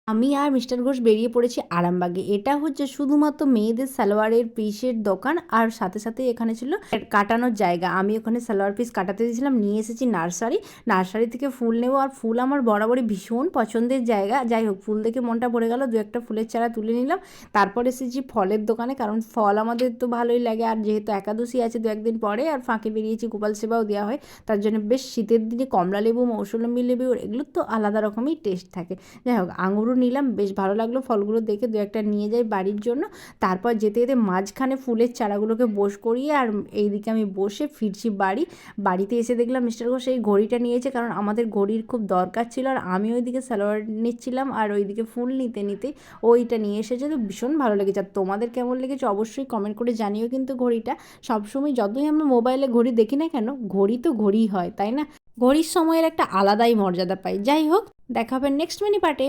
আমি আর মিস্টার ঘোষ বেরিয়ে পড়েছি আরামবাগে। এটা হচ্ছে শুধুমাত্র মেয়েদের সালোয়ারের পিসের দোকান, আর সাথে সাথে এখানে ছিল কাটানোর জায়গা। আমি ওখানে সালোয়ার পিস কাটাতে দিয়েছিলাম, নিয়ে এসেছি নার্সারি। নার্সারি থেকে ফুল নেবো, আর ফুল আমার বরাবরই ভীষণ পছন্দের জায়গা। যাই হোক, ফুল দেখে মনটা ভরে গেল, দু একটা ফুলের চারা তুলে নিলাম। তারপর এসেছি ফলের দোকানে, কারণ ফল আমাদের তো ভালোই লাগে, আর যেহেতু একাদশী আছে দু একদিন পরে, আর ফাঁকে বেরিয়েছি, গোপাল সেবাও দেওয়া হয়, তার জন্য বেশ শীতের দিনে কমলা লেবু, মৌসুমি লেবু, এগুলোর তো আলাদা রকমই টেস্ট থাকে। যাই হোক, আঙুরও নিলাম, বেশ ভালো লাগলো ফলগুলো দেখে, দু একটা নিয়ে যাই বাড়ির জন্য। তারপর যেতে যেতে মাঝখানে ফুলের চারাগুলোকে বোস করিয়ে, আর এইদিকে আমি বসে ফিরছি বাড়ি। বাড়িতে এসে দেখলাম মিস্টার ঘোষ এই ঘড়িটা নিয়েছে, কারণ আমাদের ঘড়ির খুব দরকার ছিল, আর আমি ওইদিকে সালোয়ার নিচ্ছিলাম, আর ওইদিকে ফুল নিতে নিতে ওইটা নিয়ে এসেছে। তো ভীষণ ভালো লেগেছে। আর তোমাদের কেমন লেগেছে অবশ্যই কমেন্ট করে জানিও। কিন্তু ঘড়িটা সবসময় যতই আমরা মোবাইলে ঘড়ি দেখি না কেন, ঘড়ি তো ঘড়িই হয়, তাই না? ঘড়ির সময়ের একটা আলাদাই মর্যাদা পাই। যাই হোক, দেখা হবে নেক্সট মিনি পার্টে।